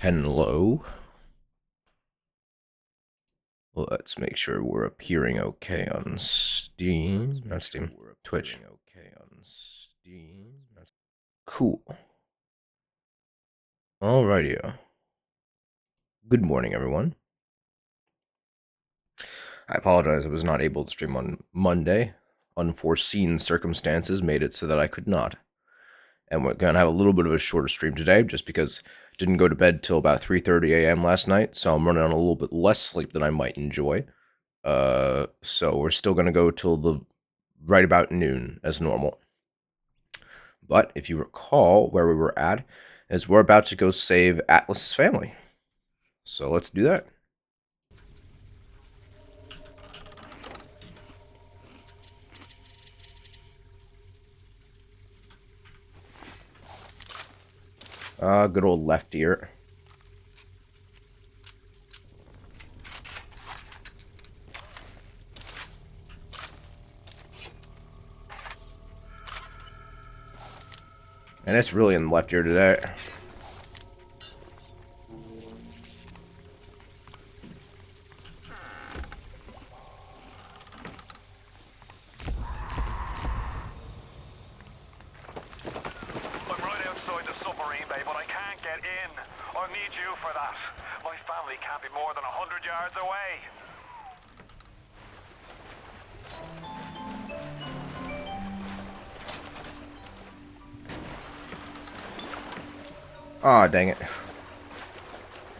Hello. Let's make sure we're appearing okay on Steam. Not Steam. Twitch. Cool. Alrighty. Good morning, everyone. I apologize I was not able to stream on Monday. Unforeseen circumstances made it so that I could not. And we're going to have a little bit of a shorter stream today just because I didn't go to bed till about 3:30 a.m. last night, so I'm running on a little bit less sleep than I might enjoy. So we're still going to go till the right about noon as normal. But if you recall where we were at, is we're about to go save Atlas's family. So let's do that. Good old left ear. And it's really in the left ear today. I'm right outside the submarine bay, but I can't get in. I need you for that. My family can't be more than 100 yards away. Ah, dang it.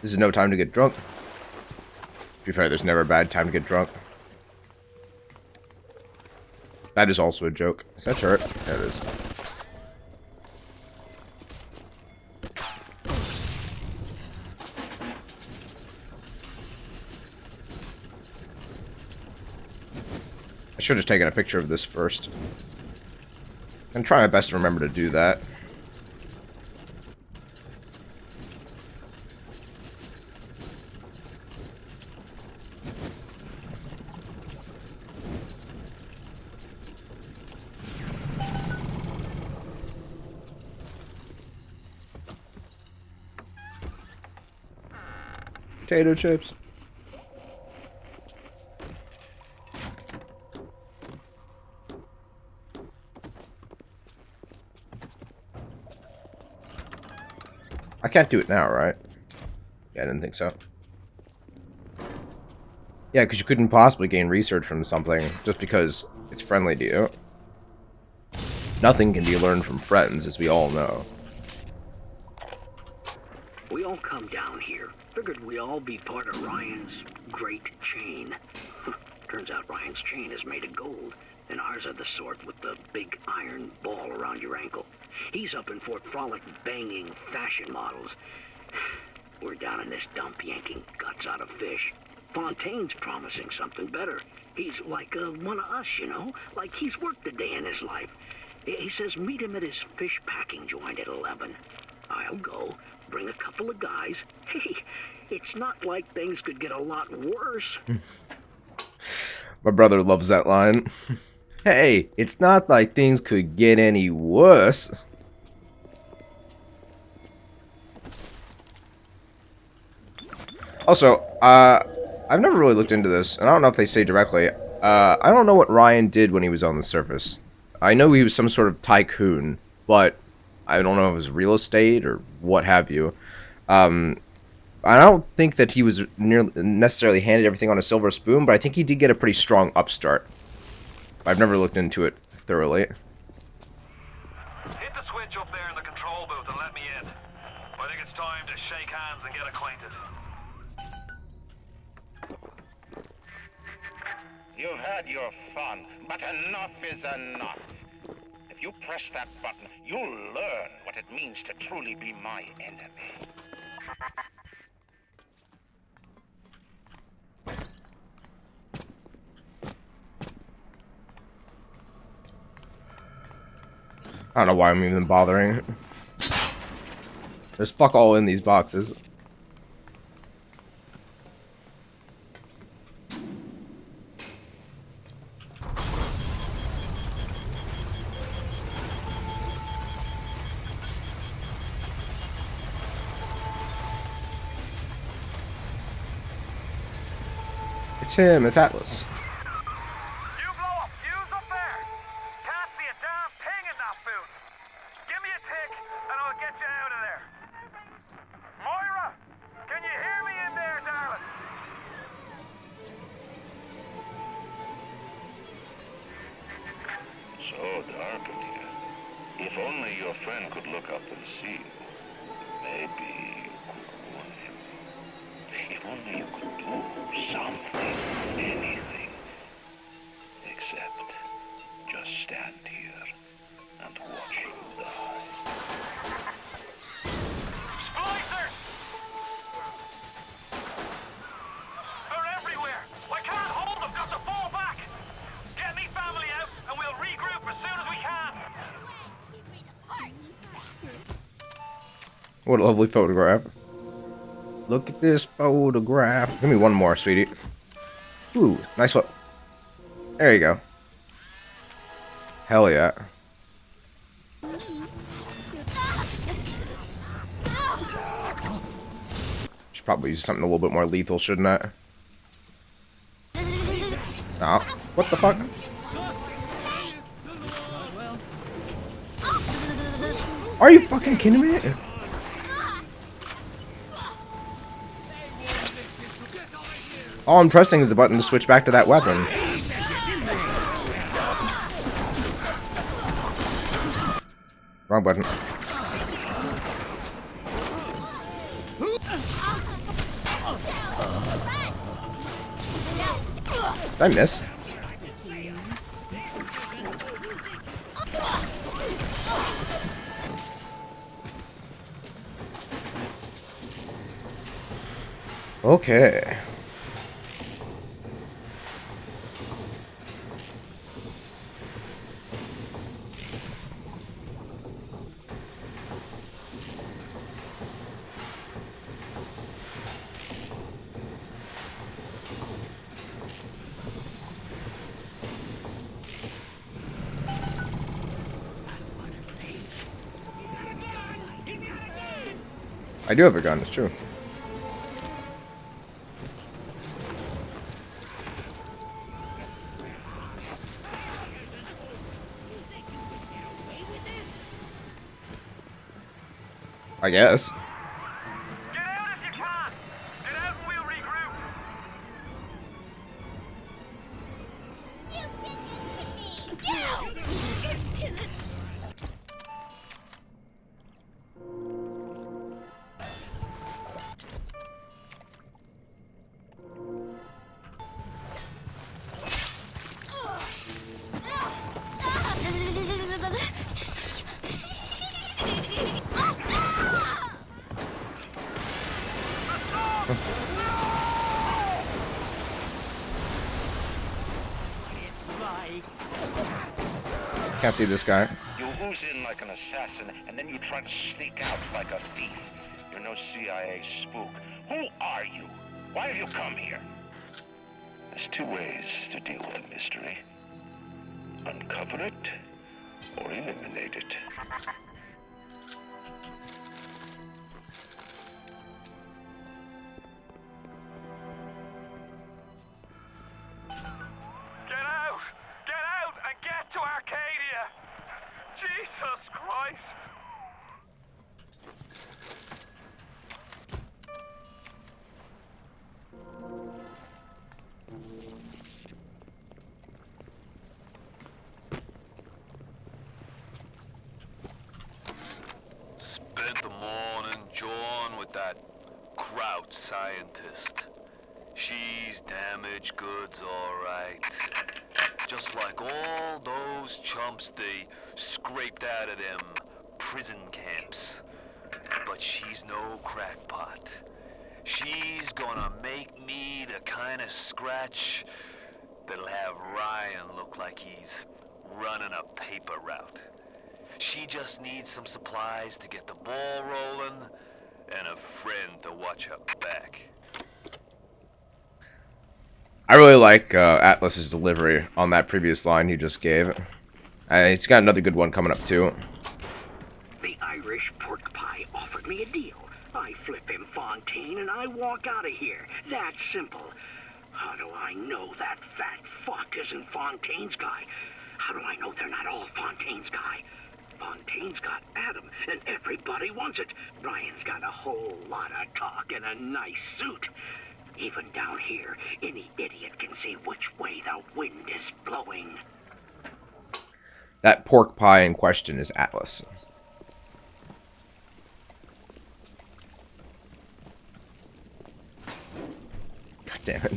This is no time to get drunk. To be fair, there's never a bad time to get drunk. That is also a joke. Is that turret? There it is. I should have taken a picture of this first. I'm trying my best to remember to do that. Potato chips. I can't do it now, right? Yeah, I didn't think so. Yeah, because you couldn't possibly gain research from something just because it's friendly to you. Nothing can be learned from friends, as we all know. We all come down here. Figured we all be part of Ryan's great chain. Turns out Ryan's chain is made of gold, and ours are the sort with the big iron ball around your ankle. He's up in Fort Frolic banging fashion models. We're down in this dump yanking guts out of fish. Fontaine's promising something better. He's like one of us, you know? Like he's worked a day in his life. He says meet him at his fish packing joint at 11. I'll go, bring a couple of guys. Hey, it's not like things could get a lot worse. My brother loves that line. Hey, it's not like things could get any worse. Also, I've never really looked into this, and I don't know if they say directly. I don't know what Ryan did when he was on the surface. I know he was some sort of tycoon, but I don't know if it was real estate or what have you. I don't think that he was necessarily handed everything on a silver spoon, but I think he did get a pretty strong upstart. I've never looked into it thoroughly. Hit the switch up there in the control booth and let me in. I think it's time to shake hands and get acquainted. You've had your fun, but enough is enough. If you press that button, you'll learn what it means to truly be my enemy. I don't know why I'm even bothering. There's fuck all in these boxes. It's him. It's Atlas. You blow a fuse up there? Can't see a damn thing in that booth. Give me a tick and I'll get you out of there. Moira, can you hear me in there, darling? So dark in here. If only your friend could look up and see you. Maybe you could warn him. If only you could do something, anything. Except just stand here and watch him die. Splicers! They're everywhere. I can't hold them. Got to fall back. Get me family out and we'll regroup as soon as we can. What a lovely photograph. Look at this photograph. Give me one more, sweetie. Ooh, nice one. There you go. Hell yeah. Should probably use something a little bit more lethal, shouldn't I? Oh, what the fuck? Are you fucking kidding me? All I'm pressing is the button to switch back to that weapon. Wrong button. Did I miss? Okay. I do have a gun, it's true. I guess. Get out if you can. Get out and we'll regroup. Can't see this guy. You ooze in like an assassin, and then you try to sneak out like a thief. You're no CIA spook. Who are you? Why have you come here? There's two ways to deal with a mystery. Uncover it, or eliminate it. Get out! Get out and get to Arcadia! Jesus Christ! Spent the morning jawing with that Kraut scientist. She's damaged goods, all right. Just like all those chumps they scraped out of them prison camps. But she's no crackpot. She's gonna make me the kind of scratch that'll have Ryan look like he's running a paper route. She just needs some supplies to get the ball rolling and a friend to watch her back. I really like Atlas's delivery on that previous line he just gave. He's got another good one coming up too. The Irish pork pie offered me a deal. I flip him Fontaine and I walk out of here. That simple. How do I know that fat fuck isn't Fontaine's guy? How do I know they're not all Fontaine's guy? Fontaine's got Adam, and everybody wants it. Ryan's got a whole lot of talk and a nice suit. Even down here, any idiot can see which way the wind is blowing. That pork pie in question is Atlas. God damn it.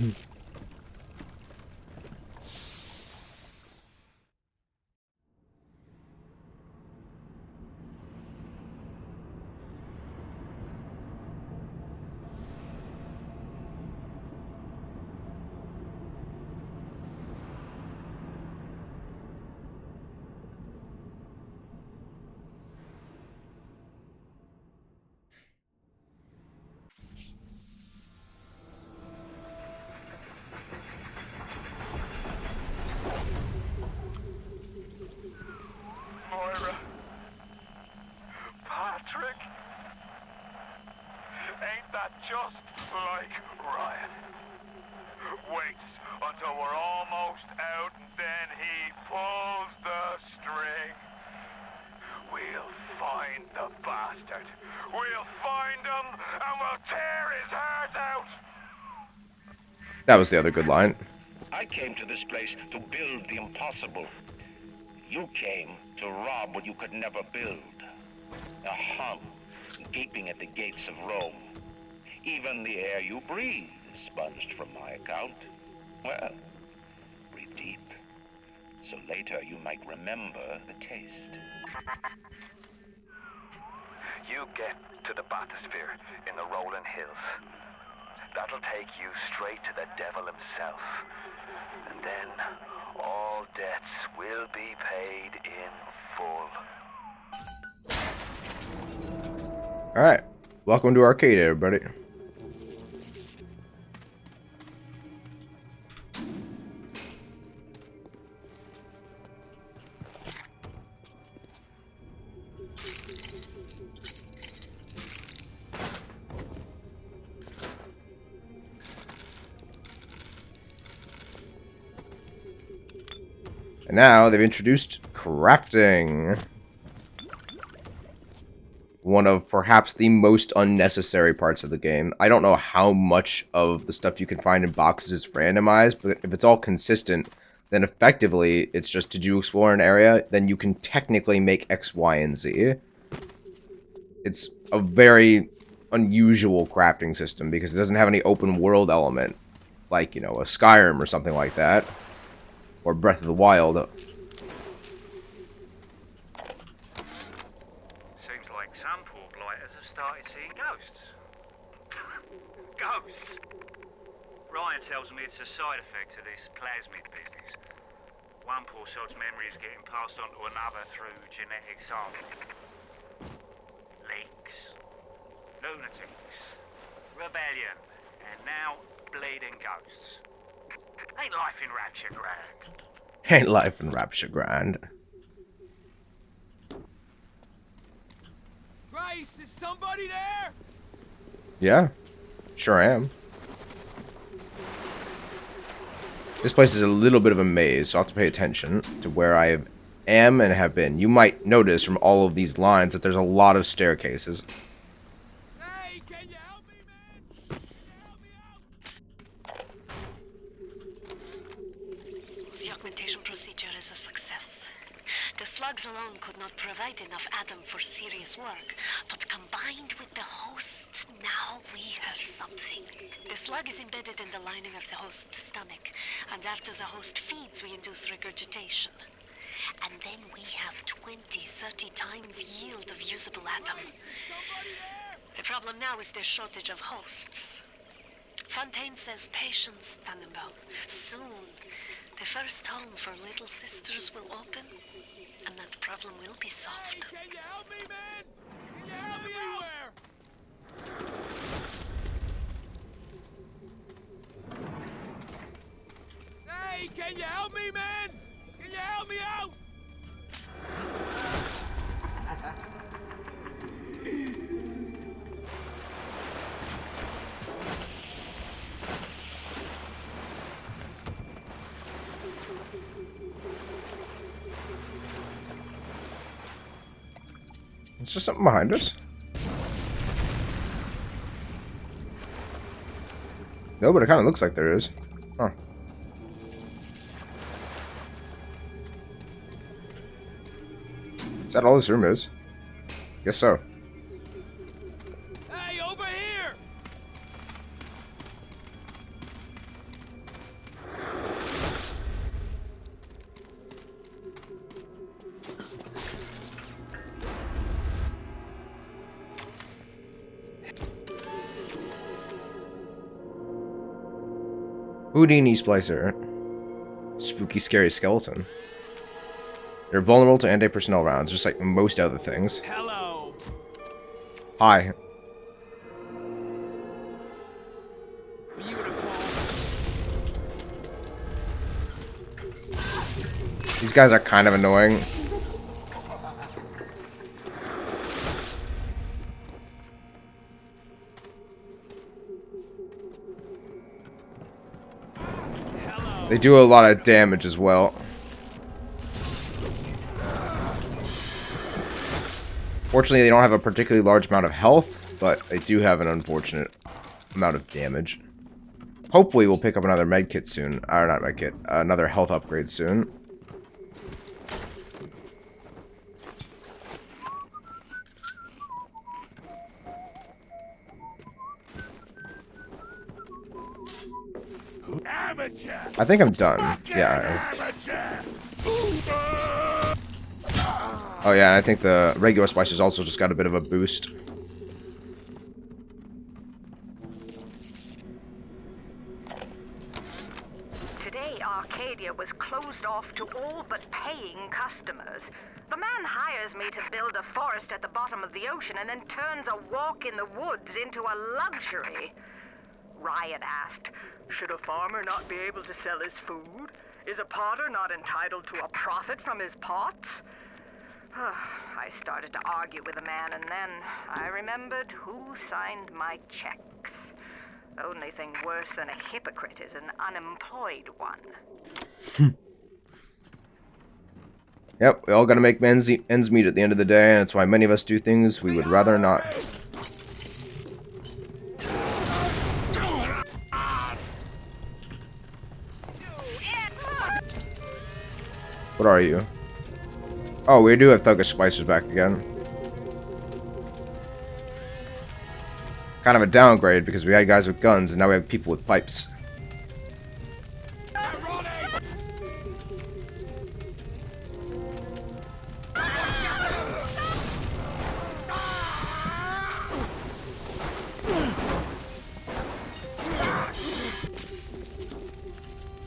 Moira. Patrick. Ain't that just like Ryan? Waits until we're almost out and then he pulls the string. We'll find the bastard. We'll find him and we'll tear his heart out. That was the other good line. I came to this place to build the impossible. You came to rob what you could never build. A hum gaping at the gates of Rome. Even the air you breathe is sponged from my account. Well, breathe deep, so later you might remember the taste. You get to the bathysphere in the rolling hills. That'll take you straight to the devil himself. And then all debts will be paid in full. Alright. Welcome to Arcade, everybody. And now they've introduced crafting. One of perhaps the most unnecessary parts of the game. I don't know how much of the stuff you can find in boxes is randomized, but if it's all consistent, then effectively it's just, did you explore an area? Then you can technically make X, Y, and Z. It's a very unusual crafting system because it doesn't have any open world element. Like, you know, a Skyrim or something like that. Or Breath of the Wild. Seems like some poor blighters have started seeing ghosts. Ghosts? Ryan tells me it's a side effect of this plasmid business. One poor sod's memory is getting passed on to another through genetic sampling. Leaks, lunatics, rebellion, and now bleeding ghosts. Ain't life in Rapture grand? Ain't life in Rapture grand. Grace, is somebody there? Yeah, sure am. This place is a little bit of a maze, so I'll have to pay attention to where I am and have been. You might notice from all of these lines that there's a lot of staircases. Hey, can you help me, man? Can you help me out? The augmentation procedure is a success. The slugs alone could not provide enough Adam for serious work, but combined with the host, now we have something. The slug is embedded in the lining of the host's stomach, and after the host feeds, we induce regurgitation. And then we have 20-30 times yield of usable Adam. Somebody there? The problem now is the shortage of hosts. Fontaine says patience, Tannenbaum. Soon, the first home for little sisters will open, and that problem will be Hey, solved. can you help me, man? Can you help me out? Hey, can you help me, man? Can you help me out? It's just something behind us. No, but it kind of looks like there is. Huh. Is that all this room is? Guess so. Hey, over here! Houdini Splicer. Spooky, scary skeleton. They're vulnerable to anti-personnel rounds, just like most other things. Hello. Hi. Beautiful. These guys are kind of annoying. They do a lot of damage as well. Fortunately, they don't have a particularly large amount of health, but they do have an unfortunate amount of damage. Hopefully, we'll pick up another medkit soon. Or not medkit, another health upgrade soon. I think I'm done. Yeah. Oh yeah, and I think the regular splicers also just got a bit of a boost. Today, Arcadia was closed off to all but paying customers. The man hires me to build a forest at the bottom of the ocean and then turns a walk in the woods into a luxury. Ryan asked, should a farmer not be able to sell his food? Is a potter not entitled to a profit from his pots? I started to argue with the man, and then I remembered who signed my checks. The only thing worse than a hypocrite is an unemployed one. Yep, we all gotta make ends meet at the end of the day, and that's why many of us do things we would rather not. What are you? Oh, we do have Thuggish Splicers back again. Kind of a downgrade because we had guys with guns and now we have people with pipes.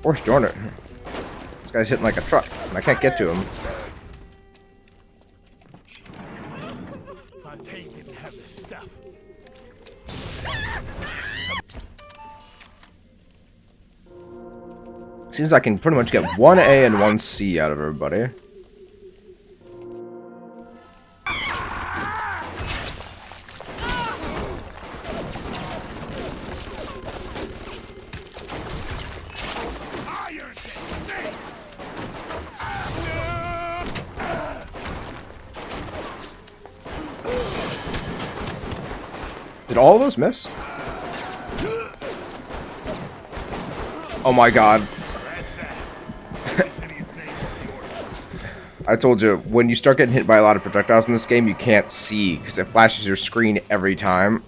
Force Jordan. This guy's hitting like a truck and I can't get to him. Seems I can pretty much get 1 A and 1 C out of everybody. Did all of those miss? Oh my god. I told you, when you start getting hit by a lot of projectiles in this game, you can't see, because it flashes your screen every time.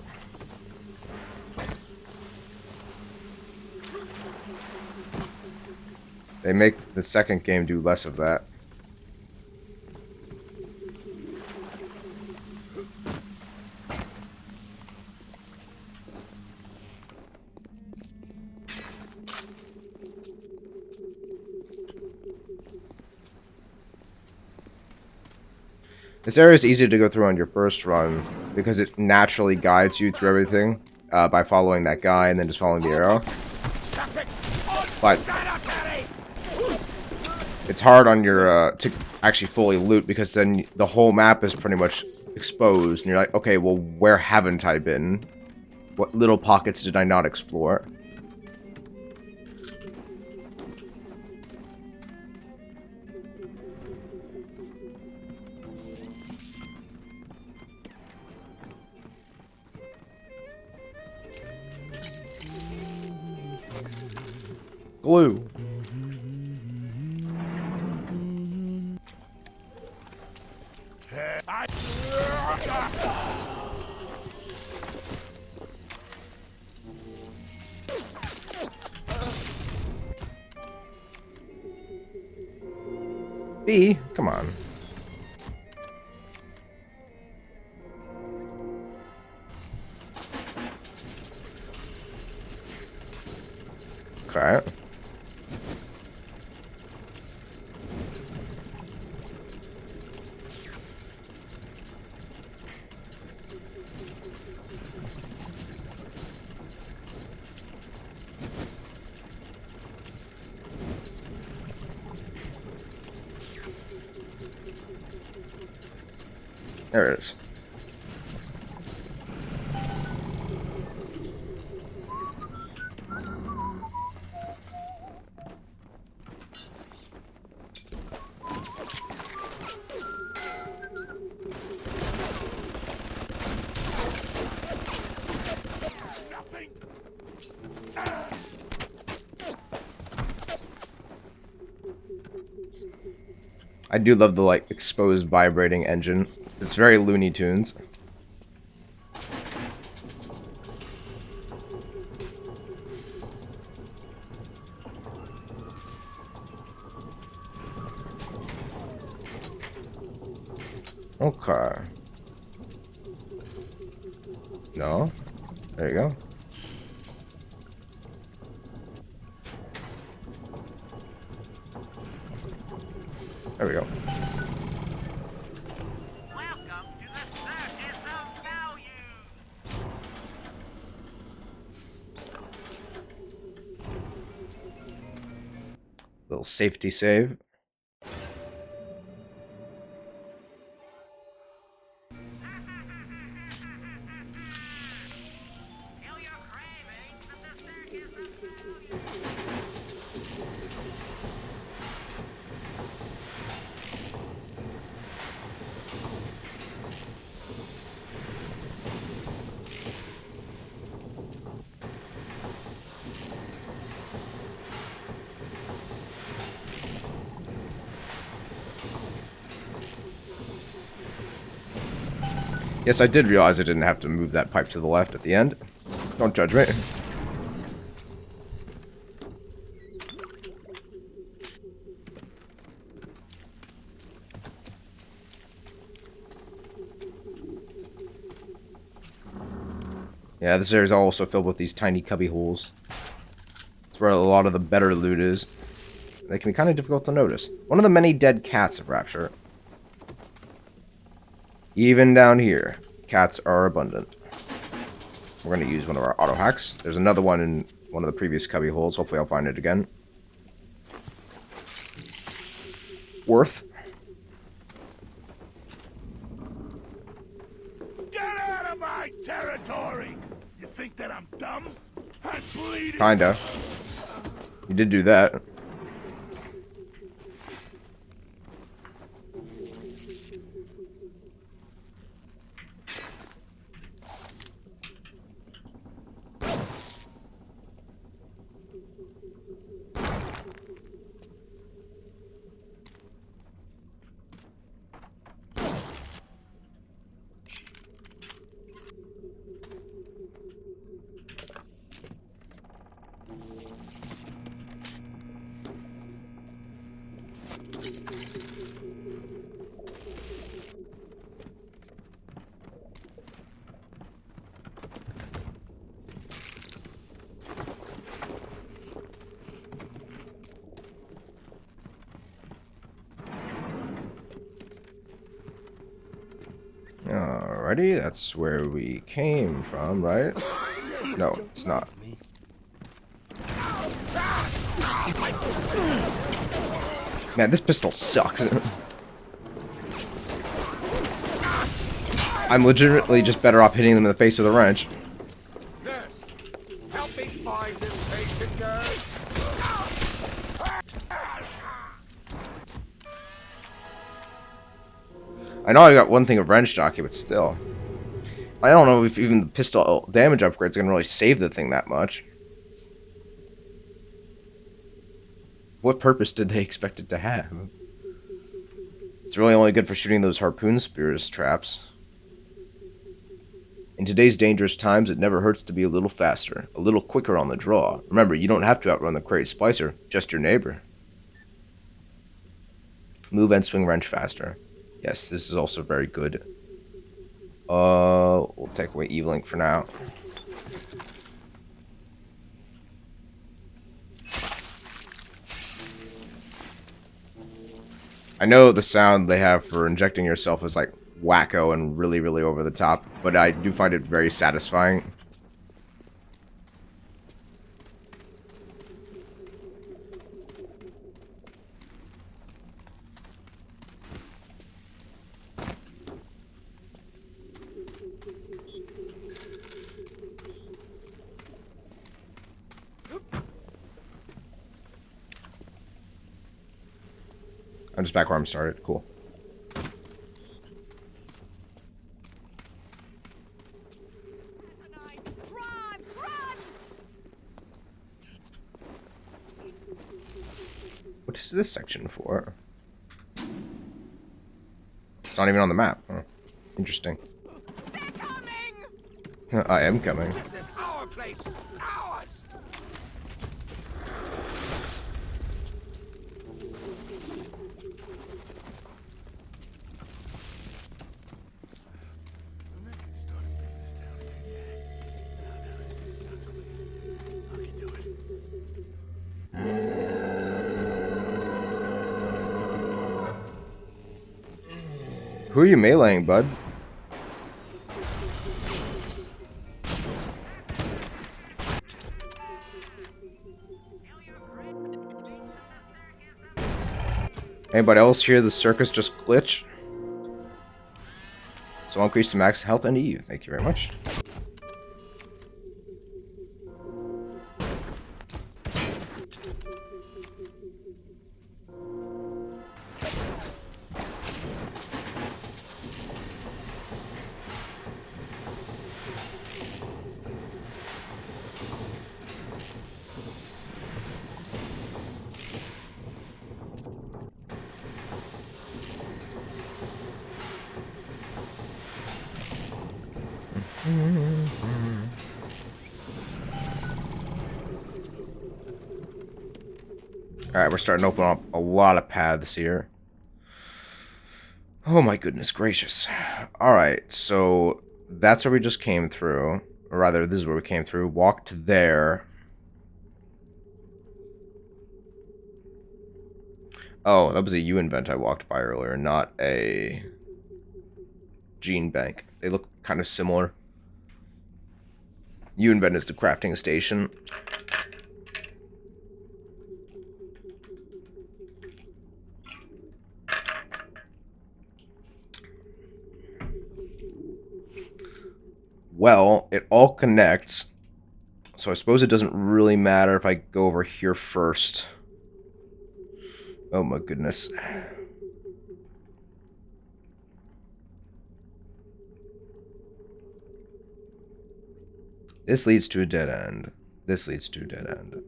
They make the second game do less of that. This area is easy to go through on your first run because it naturally guides you through everything by following that guy and then just following the arrow. But it's hard on your to actually fully loot because then the whole map is pretty much exposed and you're like, okay, well, where haven't I been? What little pockets did I not explore? Glue. B, come on. Okay. There it is. I do love the like exposed vibrating engine. It's very Looney Tunes. Okay. No. There you go. There we go. Welcome to the Circus of Value. Little safety save. Tell your cravings at the Circus of Value. Yes, I did realize I didn't have to move that pipe to the left at the end. Don't judge me. Yeah, this area is also filled with these tiny cubby holes. It's where a lot of the better loot is. They can be kind of difficult to notice. One of the many dead cats of Rapture. Even down here, cats are abundant. We're going to use one of our auto hacks. There's another one in one of the previous cubby holes. Hopefully I'll find it again. Worth. Get out of my territory! You think that I'm dumb? I'm bleeding! Kinda. You did do that. Alrighty, that's where we came from, right? No, it's not. Man, this pistol sucks. I'm legitimately just better off hitting them in the face with a wrench. Nurse, help me find this patient, nurse. I know I got one thing of wrench jockey, but still. I don't know if even the pistol damage upgrade is going to really save the thing that much. What purpose did they expect it to have? It's really only good for shooting those harpoon spears traps. In today's dangerous times, it never hurts to be a little faster, a little quicker on the draw. Remember, you don't have to outrun the crate splicer, just your neighbor. Move and swing wrench faster. Yes, this is also very good. We'll take away E-Link for now. I know the sound they have for injecting yourself is like wacko and really, really over the top, but I do find it very satisfying. I'm just back where I'm started. Cool. Run! Run! What is this section for? It's not even on the map. Huh. Interesting. They're coming! I am coming. This is our place! Ours! Who are you meleeing, bud? Anybody else hear the circus just glitch? So I'll increase the max health and EU. Thank you very much. Alright, we're starting to open up a lot of paths here. Oh my goodness gracious. Alright, so that's where we just came through. Or rather, this is where we came through. Walked there. Oh, that was a UN vent I walked by earlier, not a gene bank. They look kind of similar. UN vent is the crafting station. Well, it all connects. So I suppose it doesn't really matter if I go over here first. Oh my goodness. This leads to a dead end. This leads to a dead end.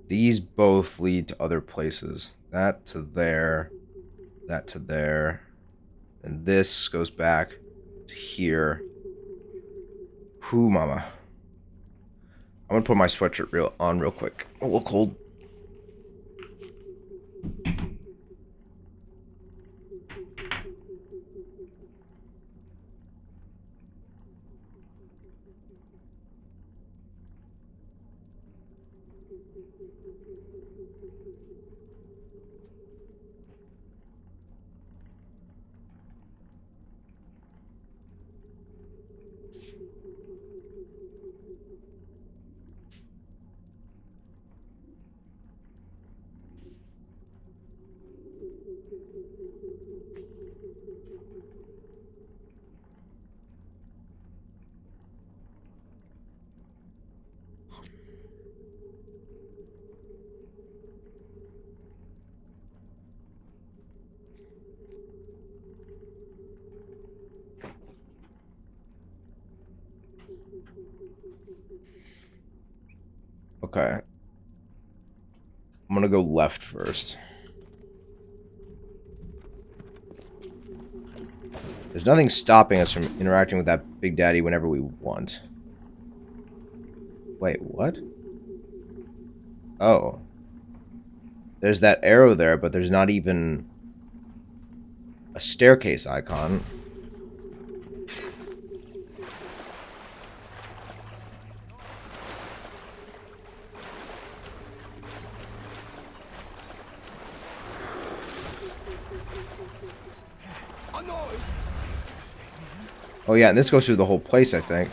These both lead to other places. That to there. That to there. And this goes back to here. Whoo, mama. I'm gonna put my sweatshirt on real quick. A little cold. Okay. I'm gonna go left first. There's nothing stopping us from interacting with that Big Daddy whenever we want. Wait, what? Oh. There's that arrow there, but there's not even a staircase icon. Oh yeah, and this goes through the whole place, I think.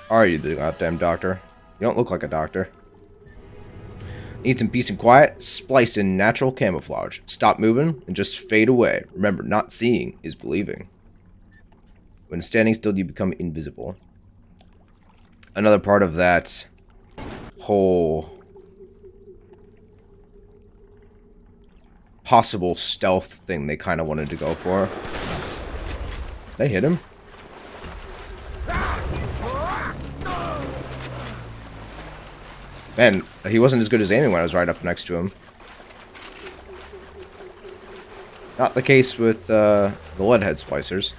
Are you the goddamn doctor? You don't look like a doctor. Need some peace and quiet? Splice in natural camouflage. Stop moving and just fade away. Remember, not seeing is believing. When standing still, you become invisible. Another part of that whole possible stealth thing they kind of wanted to go for. They hit him. Man, he wasn't as good as aiming when I was right up next to him. Not the case with the leadhead splicers.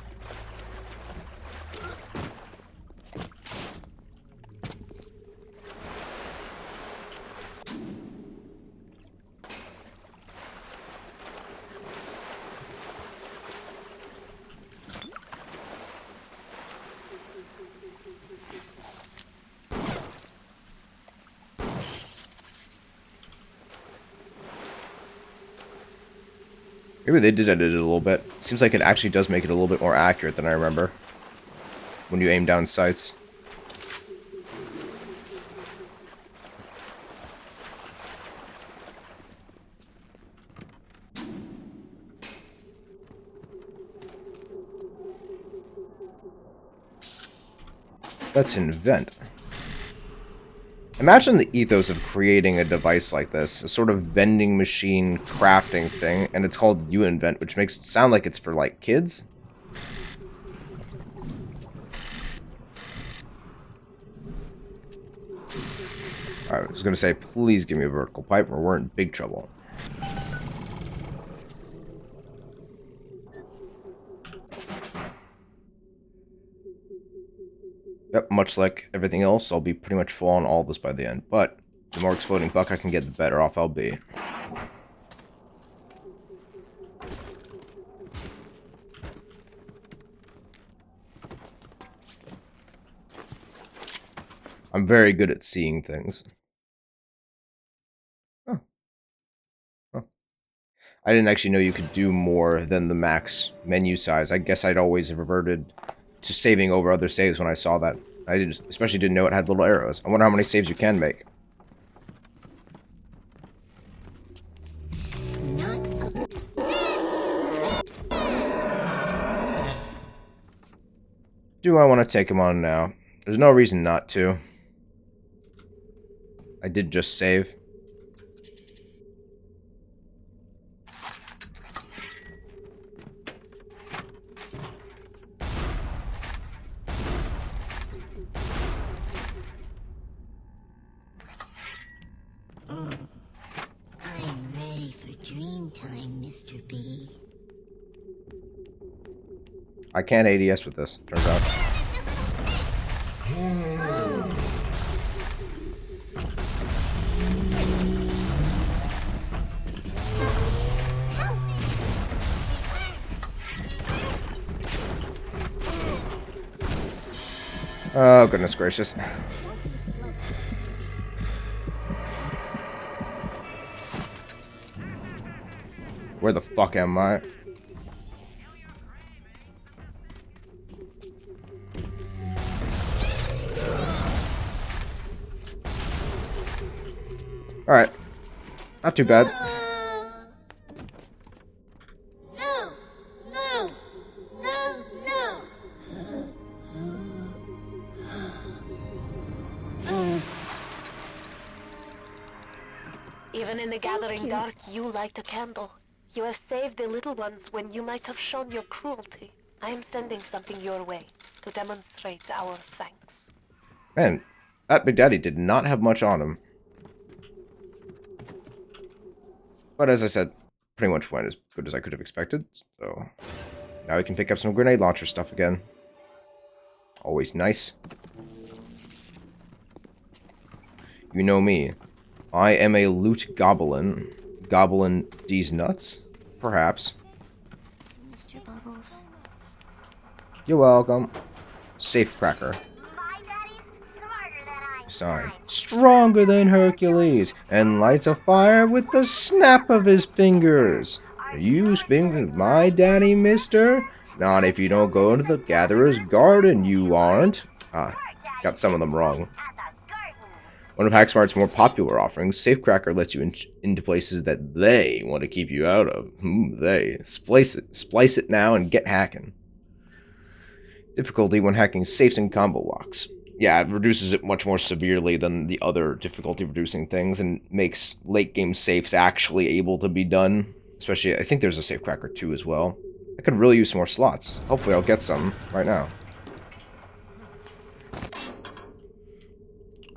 Maybe they did edit it a little bit. Seems like it actually does make it a little bit more accurate than I remember. When you aim down sights. Let's invent. Imagine the ethos of creating a device like this, a sort of vending machine crafting thing, and it's called U-Invent, which makes it sound like it's for, like, kids? Alright, I was gonna say, please give me a vertical pipe or we're in big trouble. Yep, much like everything else, I'll be pretty much full on all this by the end. But the more exploding buck I can get, the better off I'll be. I'm very good at seeing things. Huh. Huh. I didn't actually know you could do more than the max menu size. I guess I'd always reverted to saving over other saves when I saw that. I especially didn't know it had little arrows. I wonder how many saves you can make. Do I want to take him on now? There's no reason not to. I did just save. I'm ready for dream time, Mr. B. I can't ADS with this, turns out. Oh, goodness gracious. Where the fuck am I? Alright. Not too bad. No! No! No! No! Even in the gathering dark, you light a candle. You have saved the little ones when you might have shown your cruelty. I am sending something your way to demonstrate our thanks. Man, that Big Daddy did not have much on him. But as I said, pretty much went as good as I could have expected. So now we can pick up some grenade launcher stuff again. Always nice. You know me. I am a loot goblin. Goblin D's nuts? Perhaps. Mr. Bubbles. You're welcome. Safe cracker. My daddy's smarter than Einstein. Sign. Stronger than Hercules, and lights a fire with the snap of his fingers. Are you speaking of my daddy, mister? Not if you don't go to the gatherer's garden, you aren't. Ah, got some of them wrong. At the garden. One of Hacksmart's more popular offerings, Safecracker lets you into places that they want to keep you out of. They. Splice it now and get hacking. Difficulty when hacking safes and combo locks. Yeah, it reduces it much more severely than the other difficulty reducing things and makes late game safes actually able to be done. Especially, I think there's a Safecracker 2 as well. I could really use some more slots. Hopefully I'll get some right now.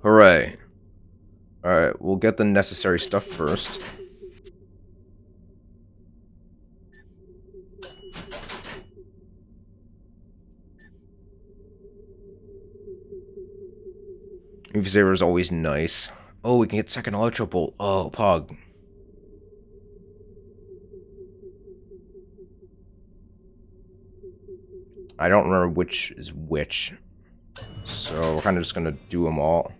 Hooray. Alright, we'll get the necessary stuff first. Movie Saver is always nice. Oh, we can get second Electro Bolt. Oh, Pog. I don't remember which is which. So we're kind of just going to do them all.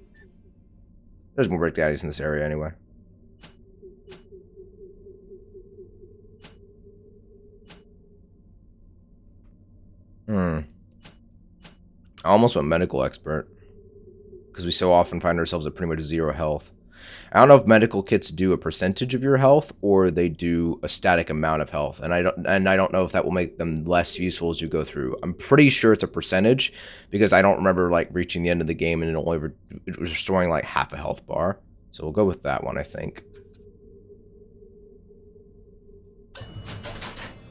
There's more Brick Daddies in this area anyway. I almost went medical expert. Because we so often find ourselves at pretty much 0 health. I don't know if medical kits do a percentage of your health or they do a static amount of health, and I don't know if that will make them less useful as you go through. I'm pretty sure it's a percentage because I don't remember like reaching the end of the game and it was restoring like half a health bar. So we'll go with that one, I think.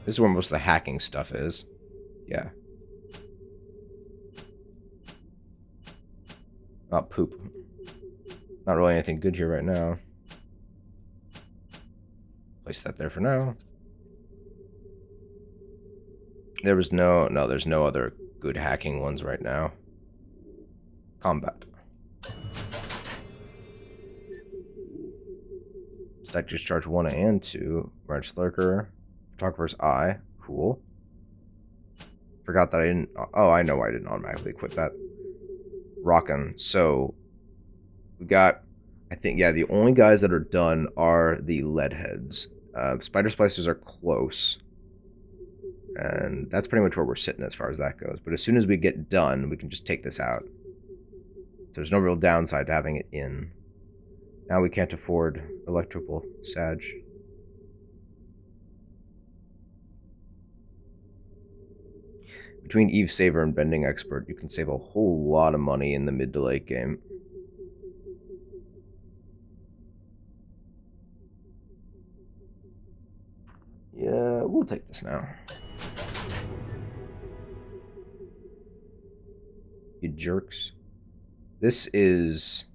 This is where most of the hacking stuff is. Yeah. Oh, poop. Not really anything good here right now. Place that there for now. There's no other good hacking ones right now. Combat. Stack Discharge 1 and 2. Wrench Lurker. Photographer's Eye. Cool. Forgot that I didn't... Oh, I know why I didn't automatically equip that. Rockin'. So, we got... I think, yeah, the only guys that are done are the lead heads. Spider Splicers are close. And that's pretty much where we're sitting as far as that goes. But as soon as we get done, we can just take this out. There's no real downside to having it in. Now we can't afford electrical Sag. Between Eve Saver and Bending Expert, you can save a whole lot of money in the mid to late game. Yeah, we'll take this now. You jerks. This is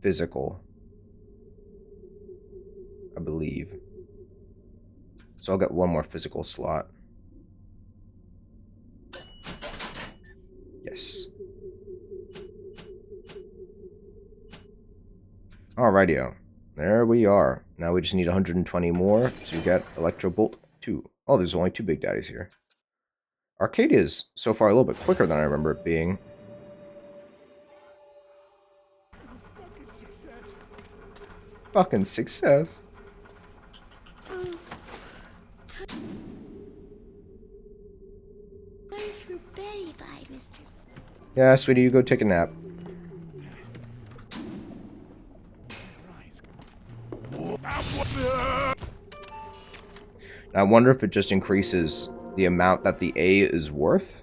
physical, I believe. So I'll get one more physical slot. Yes. Alrightio. There we are. Now we just need 120 more to get Electro Bolt 2. Oh, there's only 2 Big Daddies here. Arcadia is so far a little bit quicker than I remember it being. Fucking success. Where's your Betty by, mister? Yeah, sweetie, you go take a nap. Now, I wonder if it just increases the amount that the A is worth,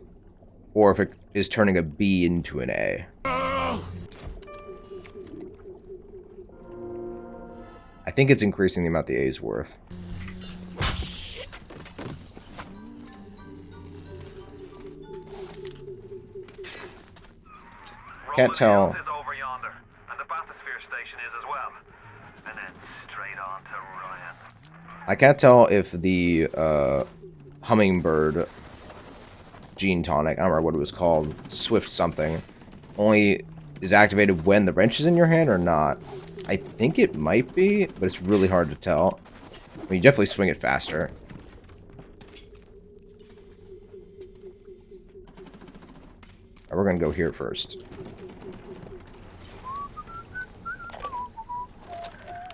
or if it is turning a B into an A. I think it's increasing the amount the A is worth. can't tell. Is over yonder, and the bathysphere station is as well. And then straight on to Ryan. I can't tell if the hummingbird gene tonic, I don't remember what it was called, Swift something, only is activated when the wrench is in your hand or not. I think it might be, but it's really hard to tell. I mean, you definitely swing it faster. Alright, we're gonna go here first.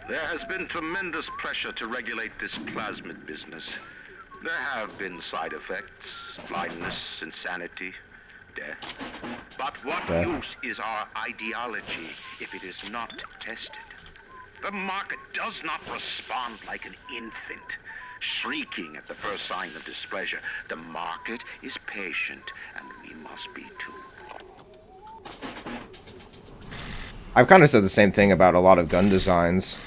There has been tremendous pressure to regulate this plasmid business. There have been side effects, blindness, insanity, death. But what use is our ideology if it is not tested? The market does not respond like an infant, shrieking at the first sign of displeasure. The market is patient, and we must be too. I've kind of said the same thing about a lot of gun designs,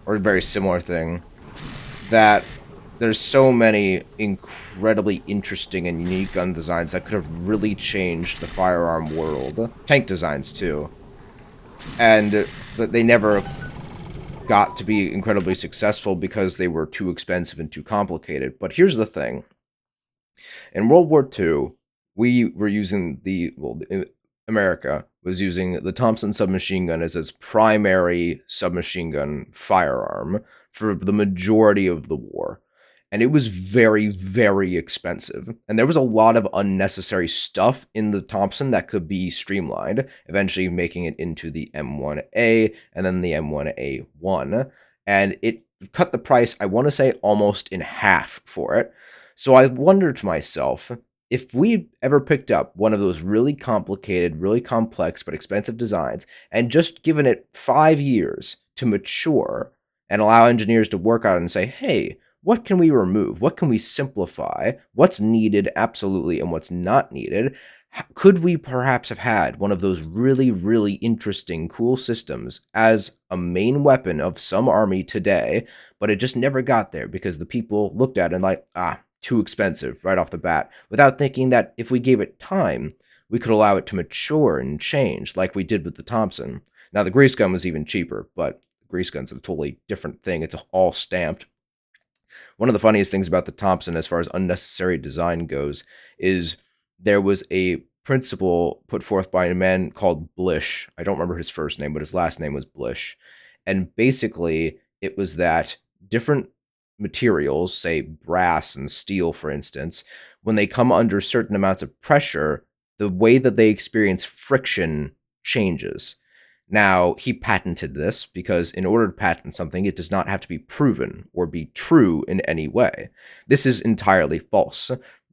or a very similar thing, that there's so many incredibly interesting and unique gun designs that could have really changed the firearm world. Tank designs, too. And that they never got to be incredibly successful because they were too expensive and too complicated. But here's the thing. In World War II, we were using America was using the Thompson submachine gun as its primary submachine gun firearm for the majority of the war. And it was very, very expensive. And there was a lot of unnecessary stuff in the Thompson that could be streamlined, eventually making it into the M1A and then the M1A1. And it cut the price, I want to say, almost in half for it. So I wondered to myself, if we ever picked up one of those really complicated, really complex, but expensive designs and just given it 5 years to mature and allow engineers to work on it and say, hey, what can we remove? What can we simplify? What's needed absolutely and what's not needed? Could we perhaps have had one of those really, really interesting, cool systems as a main weapon of some army today, but it just never got there because the people looked at it and like, too expensive right off the bat, without thinking that if we gave it time, we could allow it to mature and change like we did with the Thompson. Now, the grease gun was even cheaper, but the grease gun's a totally different thing. It's all stamped. One of the funniest things about the Thompson, as far as unnecessary design goes, is there was a principle put forth by a man called Blish. I don't remember his first name, but his last name was Blish. And basically, it was that different materials, say brass and steel, for instance, when they come under certain amounts of pressure, the way that they experience friction changes. Now, he patented this because in order to patent something, it does not have to be proven or be true in any way. This is entirely false.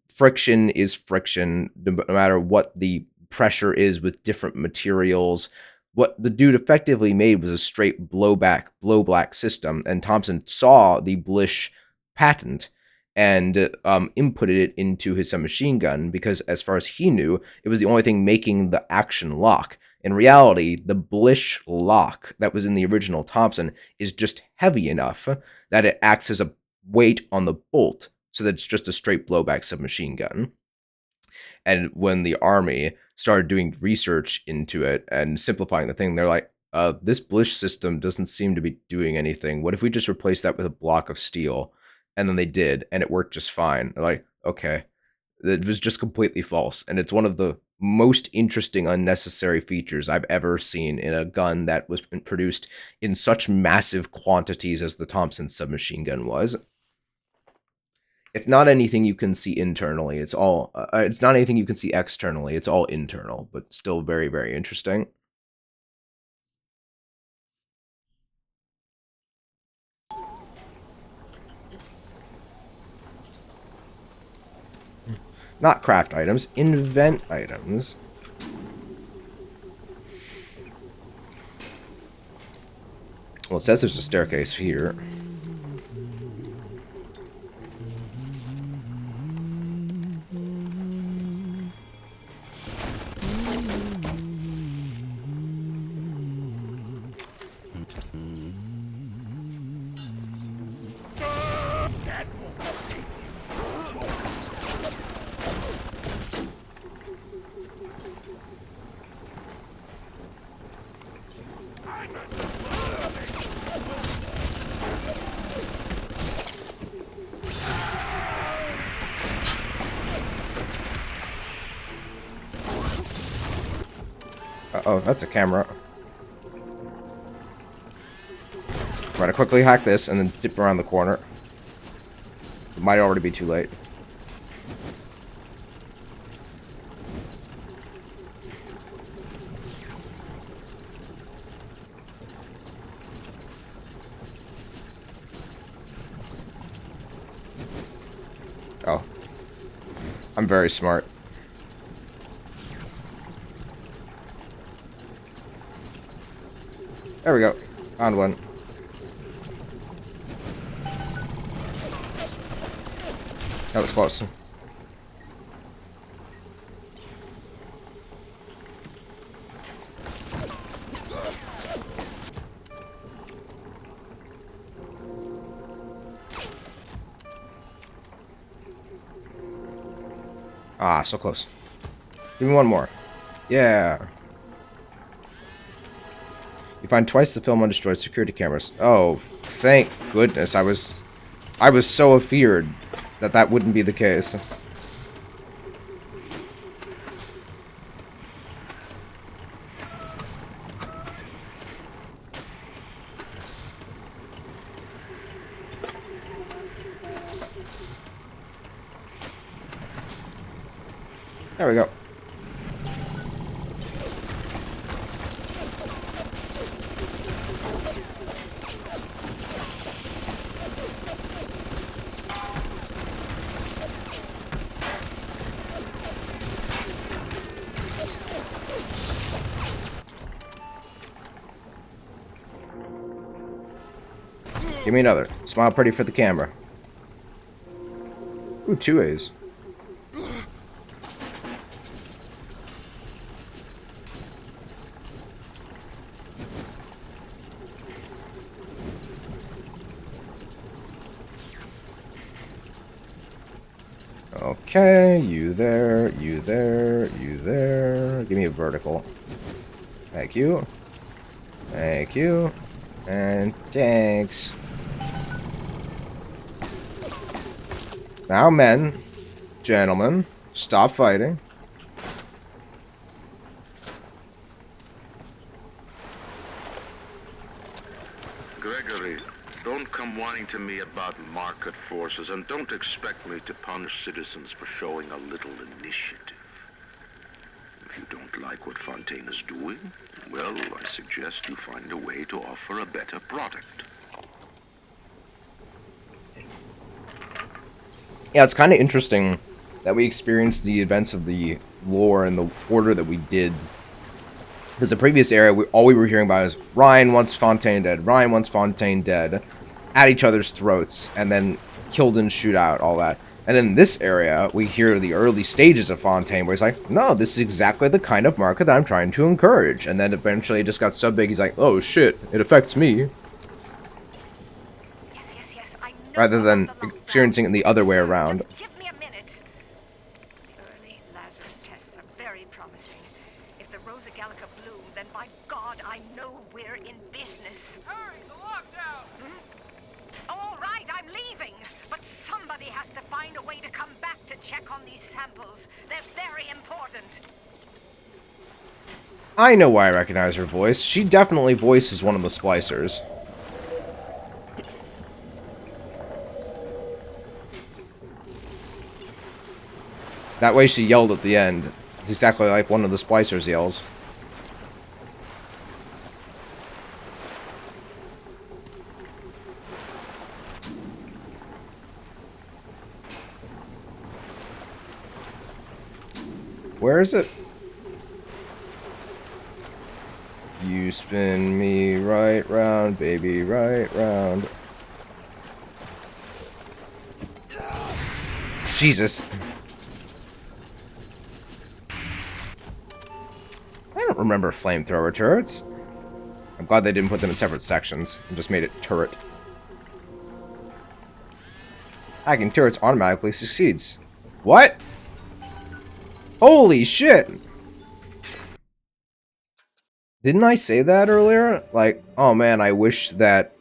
Friction is friction, no matter what the pressure is with different materials. What the dude effectively made was a straight blow-black system, and Thompson saw the Blish patent and inputted it into his submachine gun because, as far as he knew, it was the only thing making the action lock. In reality, the Blish lock that was in the original Thompson is just heavy enough that it acts as a weight on the bolt, so that it's just a straight blowback submachine gun. And when the army started doing research into it and simplifying the thing, they're like, this Blish system doesn't seem to be doing anything. What if we just replace that with a block of steel? And then they did, and it worked just fine. They're like, okay. It was just completely false. And it's one of the most interesting unnecessary features I've ever seen in a gun that was produced in such massive quantities as the Thompson submachine gun was. It's not anything you can see internally. It's not anything you can see externally. It's all internal, but still very, very interesting. Not craft items, invent items. Well, it says there's a staircase here. Uh-oh, that's a camera. Try to quickly hack this and then dip around the corner. It might already be too late. Oh. I'm very smart. There we go. Found one. That was close. Ah, so close. Give me one more. Yeah. You find twice the film undestroyed security cameras. Oh, thank goodness. I was so afeared that that wouldn't be the case. There we go. Give me another. Smile pretty for the camera. Ooh, 2 A's. Okay, you there, you there, you there. Give me a vertical. Thank you. Thank you. And thanks. Now, men, gentlemen, stop fighting. Gregory, don't come whining to me about market forces, and don't expect me to punish citizens for showing a little initiative. If you don't like what Fontaine is doing, well, I suggest you find a way to offer a better product. Yeah, it's kind of interesting that we experienced the events of the lore in the order that we did. Because the previous era, all we were hearing about is Ryan wants Fontaine dead, Ryan wants Fontaine dead, at each other's throats, and then killed in shootout, all that. And in this area, we hear the early stages of Fontaine, where he's like, no, this is exactly the kind of market that I'm trying to encourage. And then eventually it just got so big, he's like, oh shit, it affects me. Rather than experiencing it the other way around. Just give me a minute. The early Lazarus tests are very promising. If the Rosa Gallica bloom, then by God, I know we're in business. Hurry, the lockdown! All right, I'm leaving. But somebody has to find a way to come back to check on these samples. They're very important. I know why I recognize her voice. She definitely voices one of the splicers. That way she yelled at the end. It's exactly like one of the splicers yells. Where is it? You spin me right round, baby, right round. Jesus. I don't remember flamethrower turrets. I'm glad they didn't put them in separate sections and just made it turret. Hacking turrets automatically succeeds. What? Holy shit! Didn't I say that earlier? Like, oh man, I wish that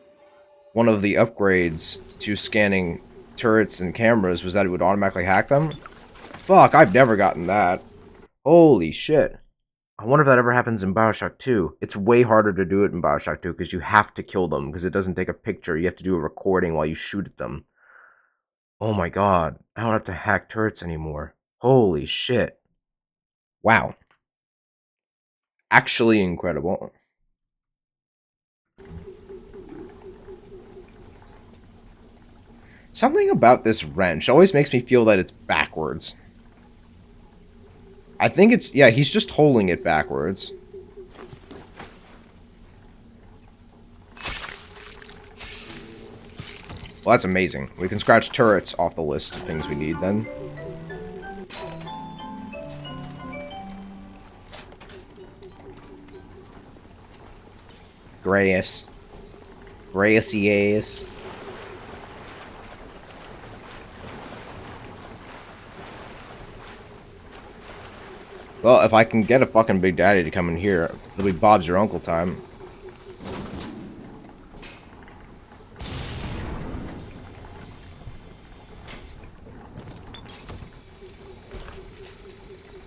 one of the upgrades to scanning turrets and cameras was that it would automatically hack them? Fuck, I've never gotten that. Holy shit. I wonder if that ever happens in Bioshock 2. It's way harder to do it in Bioshock 2 because you have to kill them because it doesn't take a picture. You have to do a recording while you shoot at them. Oh my god. I don't have to hack turrets anymore. Holy shit. Wow. Actually incredible. Something about this wrench always makes me feel that it's backwards. I think it's... yeah, he's just holding it backwards. Well, that's amazing. We can scratch turrets off the list of things we need, then. Grayus. Grayus. Well, if I can get a fucking Big Daddy to come in here, it'll be Bob's your uncle time.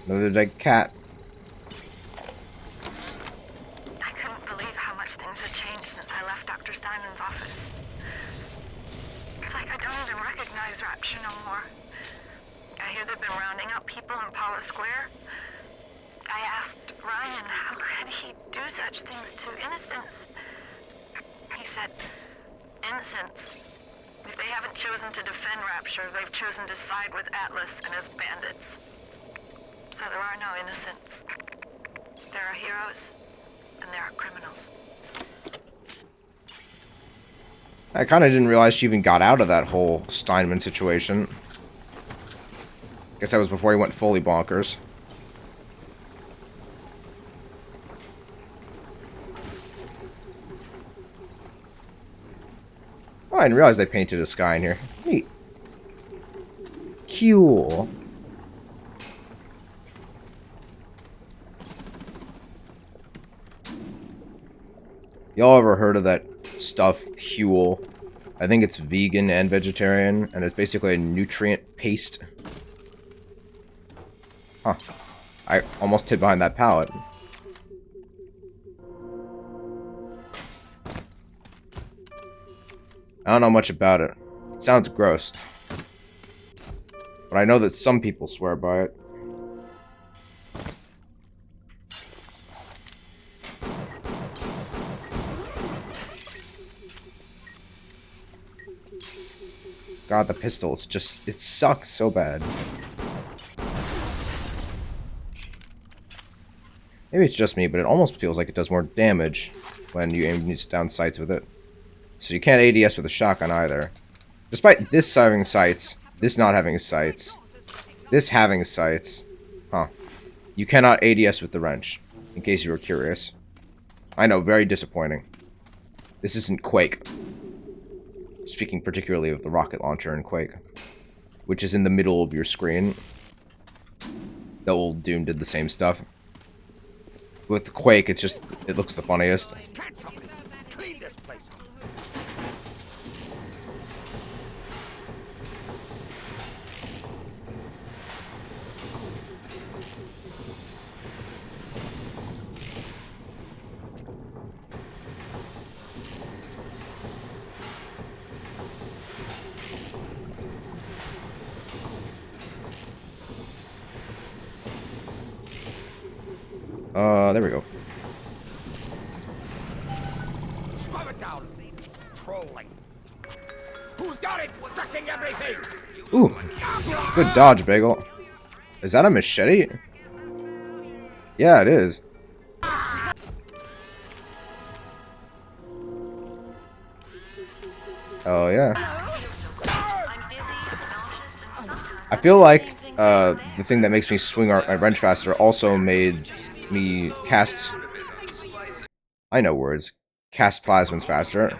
Another dead cat. I couldn't believe how much things had changed since I left Dr. Steinman's office. It's like I don't even recognize Rapture no more. I hear they've been rounding up people in Paula Square. I asked Ryan how could he do such things to innocents. He said, innocents. If they haven't chosen to defend Rapture, they've chosen to side with Atlas and his bandits. So there are no innocents. There are heroes, and there are criminals. I kind of didn't realize she even got out of that whole Steinman situation. Guess that was before he went fully bonkers. Oh, I didn't realize they painted a sky in here. Neat. Cool. Y'all ever heard of that stuff, Huel? I think it's vegan and vegetarian, and it's basically a nutrient paste. Huh. I almost hid behind that pallet. I don't know much about it. It sounds gross. But I know that some people swear by it. God, the pistol, it's just... it sucks so bad. Maybe it's just me, but it almost feels like it does more damage when you aim down sights with it. So you can't ADS with a shotgun either. Despite this having sights, this not having sights, this having sights. Huh. You cannot ADS with the wrench, in case you were curious. I know, very disappointing. This isn't Quake. Speaking particularly of the rocket launcher in Quake, which is in the middle of your screen. The old Doom did the same stuff. With Quake, it's just, it looks the funniest. Clean this place up. There we go. Scrub it down. Trolling. Who's got it? Wrecking everything. Ooh, good dodge, Bagel. Is that a machete? Yeah, it is. Oh, yeah. I feel like the thing that makes me swing my wrench faster also made me cast... I know words. Cast plasmas faster.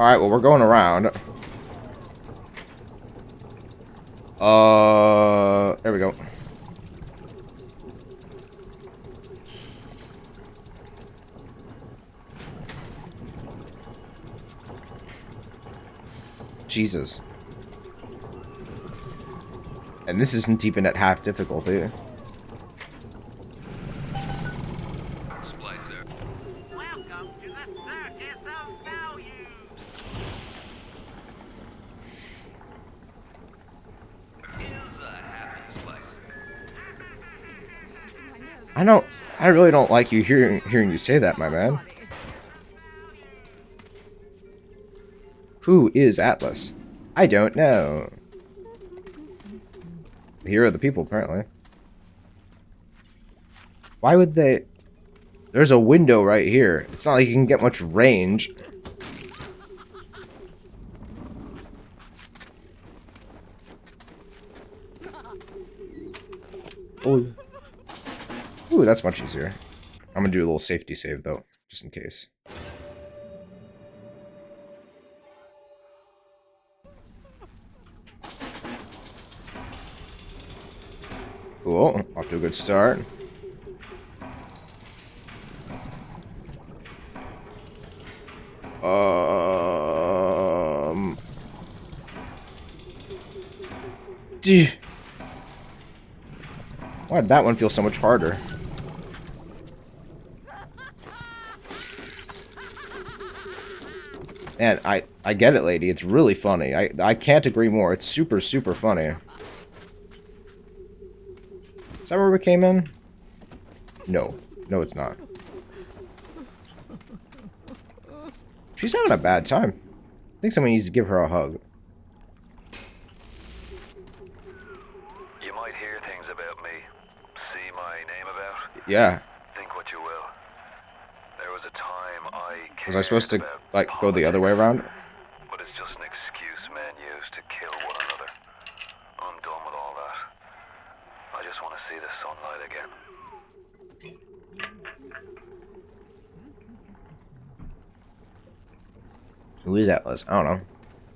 Alright, well, we're going around. There we go. Jesus. And this isn't even at half difficulty. Splicer. Welcome to the circus of value. Here's a happy splicer. I really don't like you hearing you say that, my man. Who is Atlas? I don't know. The hero of the people, apparently. Why would they... There's a window right here. It's not like you can get much range. Ooh. Ooh, that's much easier. I'm gonna do a little safety save, though, just in case. Cool. Off to a good start. Why did that one feel so much harder? Man, I get it, lady. It's really funny. I can't agree more. It's super, super funny. Is that where we came in? No. No, it's not. She's having a bad time. I think someone needs to give her a hug. You might hear things about me. See my name about. Yeah. Think what you will. There was a time I Was I supposed to, cared about like, go the other way around? But it's just an excuse men use to kill one another. I'm done with all that. I just want to see the sunlight again. Who is Atlas? I don't know.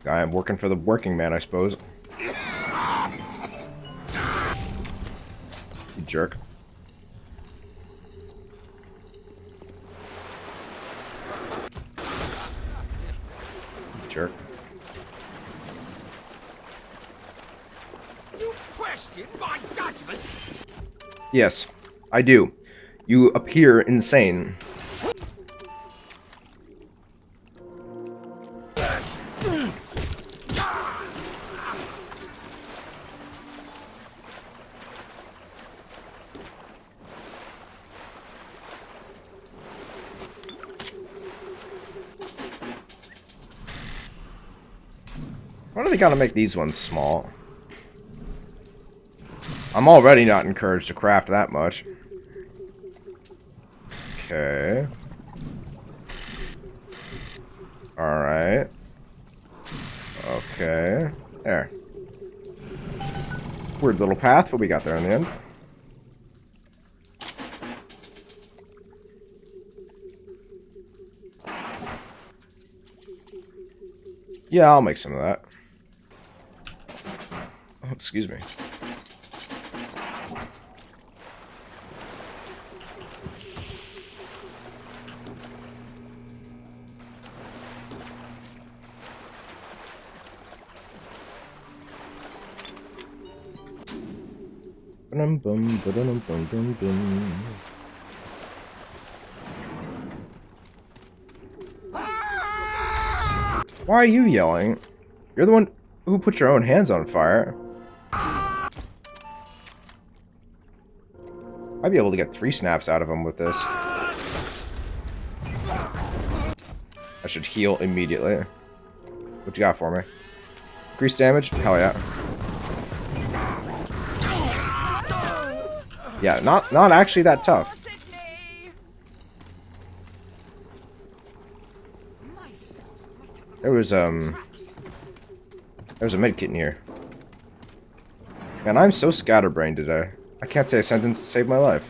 Guy I'm working for the working man, I suppose. You jerk. Jerk. You question my judgment? Yes, I do. You appear insane. Why do they gotta make these ones small? I'm already not encouraged to craft that much. Okay. Alright. Okay. There. Weird little path, but we got there in the end. Yeah, I'll make some of that. Oh, excuse me. Ba-dum-bum, ba-dum-bum-bum-bum. Why are you yelling? You're the one who put your own hands on fire. I'd be able to get 3 snaps out of him with this. I should heal immediately. What you got for me? Increase damage? Hell yeah. Yeah, not actually that tough. There's a medkit in here. Man, I'm so scatterbrained today. I can't say a sentence to save my life.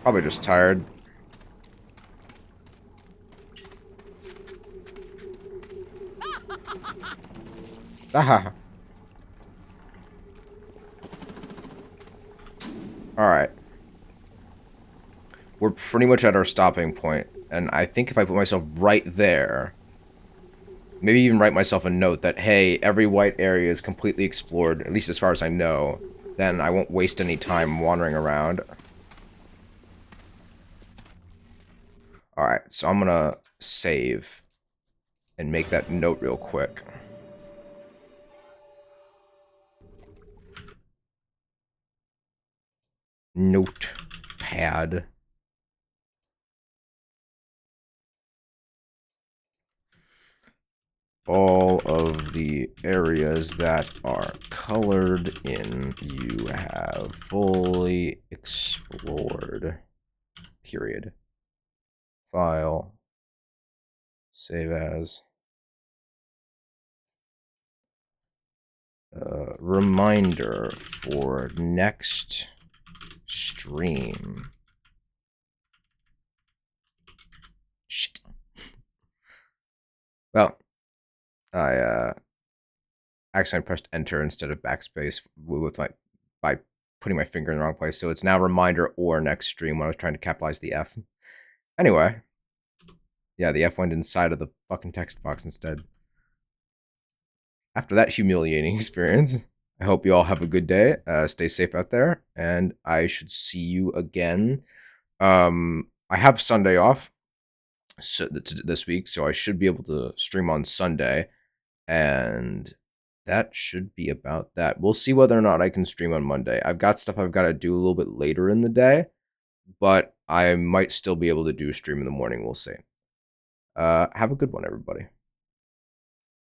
Probably just tired. Ah. Alright. We're pretty much at our stopping point, and I think if I put myself right there, maybe even write myself a note that, hey, every white area is completely explored, at least as far as I know, then I won't waste any time wandering around. Alright, so I'm gonna save and make that note real quick. Notepad. All of the areas that are colored in, you have fully explored. Period. File. Save as. Reminder for next stream. Shit. Well, I accidentally pressed enter instead of backspace with my by putting my finger in the wrong place. So it's now reminder or next stream when I was trying to capitalize the F. Anyway. Yeah, the F went inside of the fucking text box instead. After that humiliating experience, I hope you all have a good day. Stay safe out there, and I should see you again. I have Sunday off this week, so I should be able to stream on Sunday, and that should be about that. We'll see whether or not I can stream on Monday. I've got stuff I've got to do a little bit later in the day, but I might still be able to do stream in the morning. We'll see. Have a good one, everybody.